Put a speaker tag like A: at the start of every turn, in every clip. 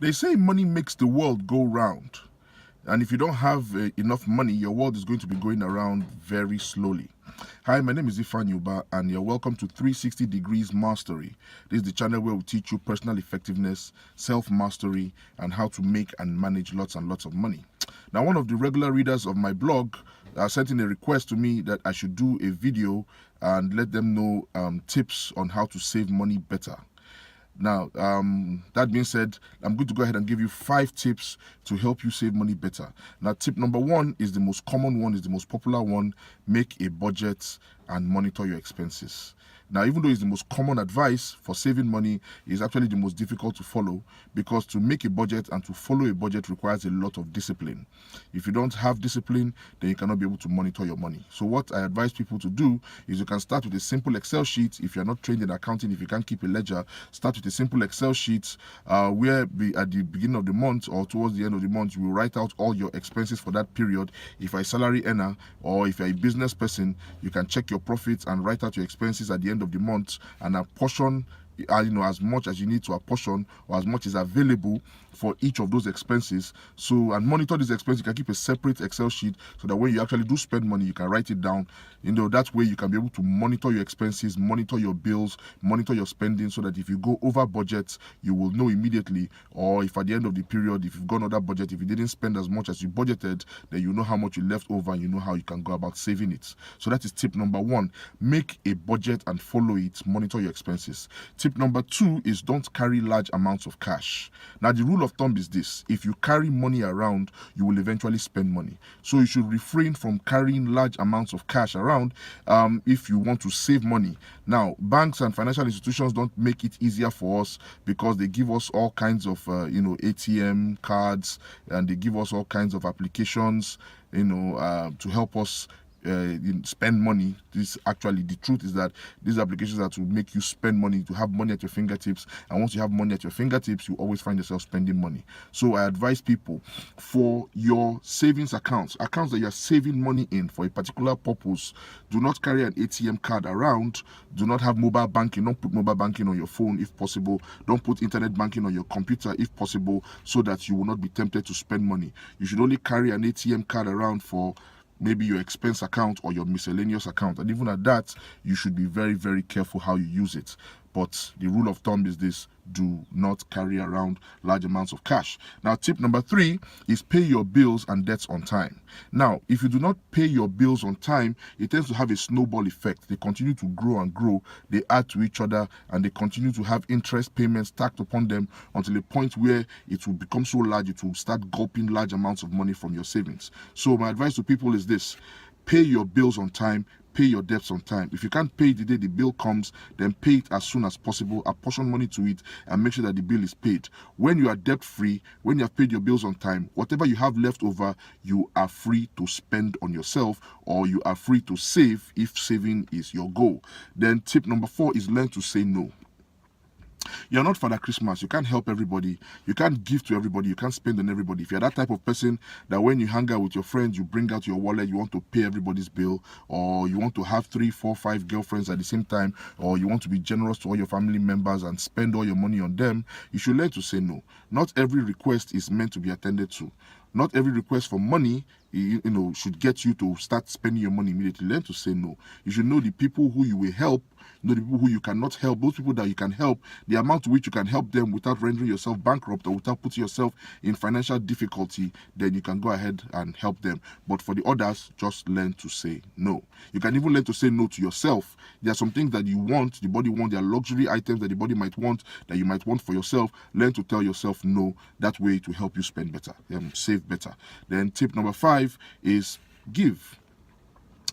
A: They say money makes the world go round. And if you don't have enough money, your world is going to be going around very slowly. Hi, my name is Ifan Yuba, and you're welcome to 360 Degrees Mastery. This is the channel where we teach you personal effectiveness, self-mastery, and how to make and manage lots and lots of money. Now, one of the regular readers of my blog sent in a request to me that I should do a video and let them know tips on how to save money better. Now, that being said, I'm going to go ahead and give you 5 tips to help you save money better. Now, tip number 1 is the most common one, is the most popular one. Make a budget and monitor your expenses. Now, even though it's the most common advice for saving money, it's actually the most difficult to follow, because to make a budget and to follow a budget requires a lot of discipline. If you don't have discipline, then you cannot be able to monitor your money. So what I advise people to do is you can start with a simple Excel sheet. If you're not trained in accounting, if you can't keep a ledger, start with a simple Excel sheet where at the beginning of the month or towards the end of the month, you will write out all your expenses for that period. If you're a salary earner or if you're a business person, you can check your profits and write out your expenses at the end of the month and apportion as much as you need to apportion, or as much is available for each of those expenses. So, and monitor these expenses. You can keep a separate Excel sheet so that when you actually do spend money, you can write it down. That way you can be able to monitor your expenses, monitor your bills, monitor your spending, so that if you go over budget, you will know immediately. Or if at the end of the period, if you've gone over budget, if you didn't spend as much as you budgeted, then you know how much you left over and you know how you can go about saving it. So that is tip number 1. Make a budget and follow it. Monitor your expenses. Tip number 2 is don't carry large amounts of cash. Now, the rule of thumb is this: if you carry money around, you will eventually spend money. So you should refrain from carrying large amounts of cash around if you want to save money. Now, banks and financial institutions don't make it easier for us, because they give us all kinds of ATM cards, and they give us all kinds of applications to help us spend money. The truth is that these applications are to make you spend money, to have money at your fingertips. And once you have money at your fingertips, you always find yourself spending money. So I advise people, for your savings accounts that you're saving money in for a particular purpose, do not carry an ATM card around. Do not have mobile banking. Don't put mobile banking on your phone if possible. Don't put internet banking on your computer if possible, so that you will not be tempted to spend money. You should only carry an ATM card around for maybe your expense account or your miscellaneous account, and even at that, you should be very, very careful how you use it. But the rule of thumb is this: do not carry around large amounts of cash. Now, tip number 3 is pay your bills and debts on time. Now, if you do not pay your bills on time, it tends to have a snowball effect. They continue to grow and grow, they add to each other, and they continue to have interest payments stacked upon them until a point where it will become so large, it will start gulping large amounts of money from your savings. So my advice to people is this: pay your bills on time, pay your debts on time. If you can't pay the day the bill comes, then pay it as soon as possible, apportion money to it, and make sure that the bill is paid. When you are debt-free, when you have paid your bills on time, whatever you have left over, you are free to spend on yourself, or you are free to save if saving is your goal. Then tip number 4 is learn to say no. You're not Father Christmas. You can't help everybody. You can't give to everybody. You can't spend on everybody. If you're that type of person that when you hang out with your friends, you bring out your wallet, you want to pay everybody's bill, or you want to have 3, 4, 5 girlfriends at the same time, or you want to be generous to all your family members and spend all your money on them, you should learn to say no. Not every request is meant to be attended to. Not every request for money should get you to start spending your money immediately. Learn to say no. You should know the people who you will help, know the people who you cannot help. Those people that you can help, the amount to which you can help them without rendering yourself bankrupt or without putting yourself in financial difficulty, then you can go ahead and help them. But for the others, just learn to say no. You can even learn to say no to yourself. There are some things that you want, the body wants. There are luxury items that the body might want, that you might want for yourself. Learn to tell yourself no. That way it will help you spend better, save better. Then tip number 5 is give.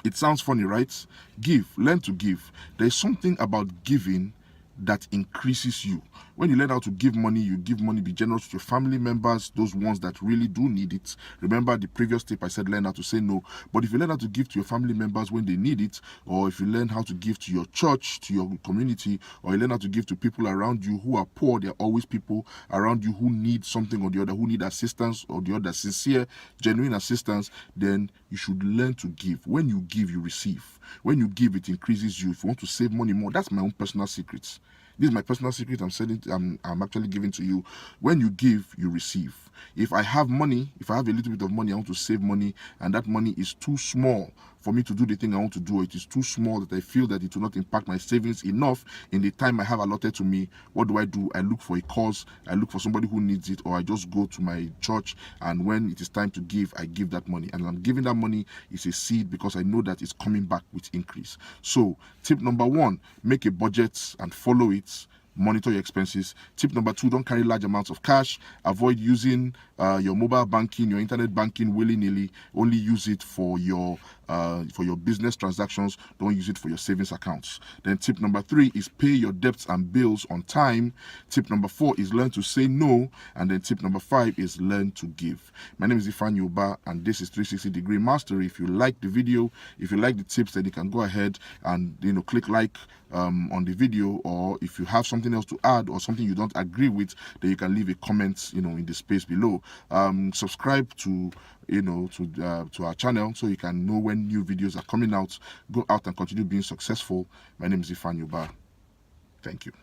A: It sounds funny, right? Give. Learn to give. There's something about giving that increases you. When you learn how to give money, you give money, be generous to your family members, those ones that really do need it. Remember the previous tip I said, learn how to say no. But if you learn how to give to your family members when they need it, or if you learn how to give to your church, to your community, or you learn how to give to people around you who are poor, there are always people around you who need something or the other, who need assistance or the other, sincere, genuine assistance, then you should learn to give. When you give, you receive. When you give, it increases you. If you want to save money more, that's my own personal secrets. This is my personal secret. I'm actually giving to you. When you give, you receive. If I have money, if I have a little bit of money, I want to save money, and that money is too small for me to do the thing I want to do, it is too small that I feel that it will not impact my savings enough in the time I have allotted to me. What do? I look for a cause, I look for somebody who needs it, or I just go to my church, and when it is time to give, I give that money. And I'm giving that money is a seed because I know that it's coming back with increase. So tip number 1, make a budget and follow it. Monitor your expenses. Tip number 2, don't carry large amounts of cash. Avoid using your mobile banking, your internet banking willy-nilly. Only use it for your business transactions. Don't use it for your savings accounts. Then tip number 3 is pay your debts and bills on time. Tip number 4 is learn to say no. And then tip number 5 is learn to give. My name is Ifeanyi Ubah, and this is 360 Degree Mastery. If you like the video, if you like the tips, then you can go ahead and click like on the video, or if you have something else to add or something you don't agree with, then you can leave a comment in the space below. Subscribe to our channel so you can know when new videos are coming out. Go out and continue being successful. My name is Ifeanyi Ubah. Thank you.